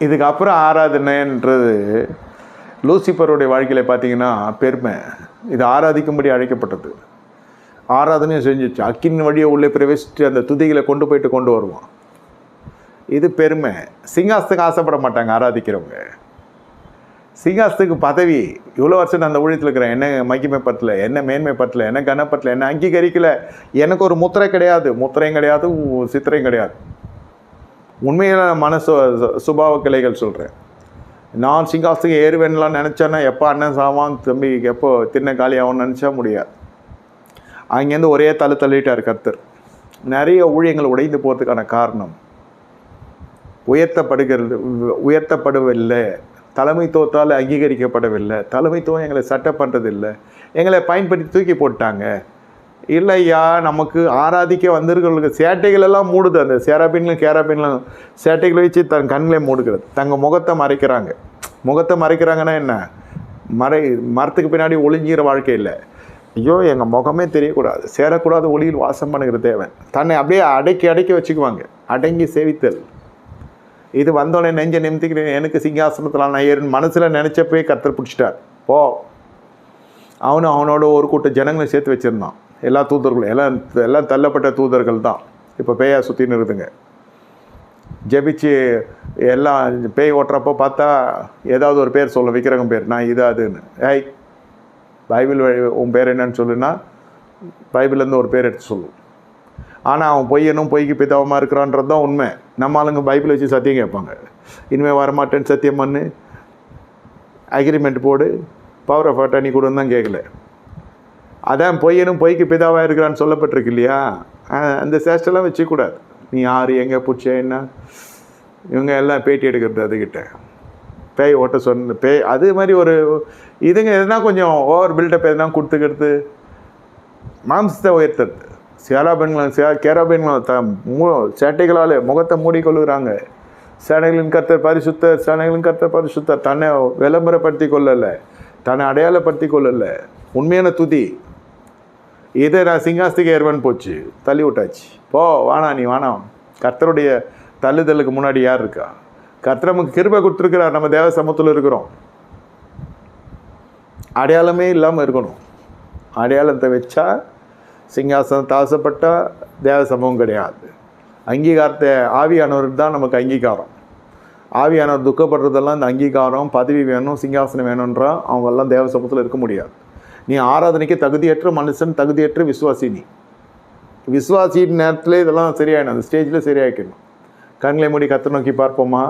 இதுக்கப்புறம் ஆராதனைன்றது லூசிபருடைய வாழ்க்கையில் பார்த்தீங்கன்னா பெருமை. இது ஆராதிக்கும்படி அழைக்கப்பட்டது. ஆராதனையும் செஞ்சிச்சு. அக்கின் வழியை உள்ளே பிரவேசித்து அந்த துதிகளை கொண்டு வருவான். இது பெருமை. சிங்காசத்துக்கு ஆசைப்பட மாட்டாங்க ஆராதிக்கிறவங்க. சிங்காசத்துக்கு பதவி, இவ்வளோ வருஷம் நான் அந்த ஊழியத்தில் இருக்கிறேன், என்ன மகிமை பற்றல, என்ன மேன்மை பற்றல, என்ன கனப்பற்றல, என்ன அங்கீகரிக்கலை, எனக்கு ஒரு முத்திரை கிடையாது, முத்திரையும் கிடையாது, சித்திரையும் கிடையாது. உண்மையில் மனசு சுபாவ கிளைகள் சொல்கிறேன். நான் சிங்காசத்துக்கு ஏறுவேன்லாம் நினச்சேன்னா எப்போ அண்ணன் சாவான் தம்பி எப்போ தின்ன காலி ஆகும்னு நினச்சா முடியாது. அங்கேருந்து ஒரே தள்ளிட்டார் கர்த்தர். நிறைய ஊழியங்கள் உடைந்து போகிறதுக்கான காரணம் உயர்த்தப்படவில்லை, தலைமைத்துவத்தால் அங்கீகரிக்கப்படவில்லை, தலைமைத்துவம் எங்களை சட்டை பண்ணுறதில்லை, எங்களை பயன்படுத்தி தூக்கி போட்டாங்க. இல்லையா, நமக்கு ஆராதிக்க வந்திருக்கிறவங்களுக்கு சேட்டைகள் எல்லாம் மூடுது. அந்த கேராபீன்களும் சேட்டைகளை வச்சு தன் கண்களை மூடுகிறது. தங்கள் முகத்தை மறைக்கிறாங்க. முகத்தை மறைக்கிறாங்கன்னா என்ன, மரத்துக்கு பின்னாடி ஒளிஞ்சிக்கிற வாழ்க்கை இல்லை. ஐயோ எங்கள் முகமே தெரியக்கூடாது, சேரக்கூடாது, ஒளியில் வாசம் பண்ணுகிற தேவன். தன்னை அப்படியே அடக்கி வச்சுக்குவாங்க. அடங்கி சேவித்தல். இது வந்தோடனே நெஞ்சை நிமித்திக்கிறேன், எனக்கு சிங்காசனத்தில் நான் ஏறுன்னு மனசில் நினச்சப்பே கர்த்தர் பிடிச்சிட்டார். அவனோட ஒரு கூட்ட ஜனங்களை சேர்த்து வச்சுருந்தான். எல்லா தூதர்களும் எல்லாம் தள்ளப்பட்ட தூதர்கள் தான். இப்போ பேயா சுற்றின்னு இருக்குதுங்க. ஜெபிச்சு எல்லாம் பேய் ஓட்டுறப்போ பார்த்தா ஏதாவது ஒரு பேர் சொல்ல, விக்கிரகம் பேர், நான் இது அதுன்னு. பைபிள் உன் பேர் என்னன்னு சொல்லுன்னா பைபிள்லேருந்து ஒரு பேர் எடுத்து சொல்லும். ஆனால் அவன் பொய்க்கு பிதாவமாக இருக்கிறான்றது தான் உண்மை. நம்ம ஆளுங்க பைபிள் வச்சு சத்தியம் கேட்பாங்க. இனிமேல் வரமாட்டேன்னு சத்தியம் பண்ணு, அக்ரிமெண்ட் போடு, பவர் ஆஃப் அட்டர்னி கொடுன்னு தான் கேட்கல. அதான் பொய்க்கு பிதாவாக இருக்கிறான்னு சொல்லப்பட்டிருக்கு இல்லையா. அந்த சேஷ்டெல்லாம் வச்சுக்கூடாது. நீ யார், எங்கே பிடிச்ச, என்ன, இவங்க எல்லாம் பேட்டி எடுக்கிறது அதுக்கிட்ட. பேய் ஓட்ட பேய் அது மாதிரி ஒரு இதுங்க எதுனா கொஞ்சம் ஓவர் பில்டப் எதுனா கொடுத்துக்கிறது, மாம்சத்தை உயர்த்துறது. கேராபீன்களும் சேட்டைகளால் முகத்தை மூடிக்கொள்ளுகிறாங்க. சேனைகளின் கர்த்தர் பரிசுத்தர், தன்னை விளம்பரப்படுத்தி கொள்ளலை, தன்னை அடையாளப்படுத்தி கொள்ளலை. உண்மையான துதி. இதை நான் சிங்காசத்துக்கு ஏறுவேன்னு போச்சு, தள்ளி விட்டாச்சு. நீ வேணாம். கர்த்தருடைய தள்ளுதலுக்கு முன்னாடி யார் இருக்கா? கர்த்தர் நமக்கு கிருபை கொடுத்துருக்கிறார். நம்ம தேவ சமூகத்தில் இருக்கிறோம். அடையாளமே இல்லாமல் இருக்கணும். அடையாளத்தை வச்சா சிங்காசனத்தை ஆசைப்பட்டால் தேவ சமூகம் கிடையாது. அங்கீகாரத்தை ஆவியானவருக்கு தான் நமக்கு அங்கீகாரம். ஆவியானவர் துக்கப்படுறதெல்லாம் இந்த அங்கீகாரம், பதவி வேணும், சிங்காசனம் வேணுன்றான். அவங்கெல்லாம் தேவ சமூகத்தில் இருக்க முடியாது. நீ ஆராதனைக்கு தகுதியற்ற மனுஷன், தகுதியற்ற விசுவாசி. நீ விசுவாசியின் நேரத்தில் இதெல்லாம் சரியாயிடும். அந்த ஸ்டேஜில் சரியாயிக்கணும். கண்களை மூடி கர்த்தரை நோக்கி பார்ப்போமா?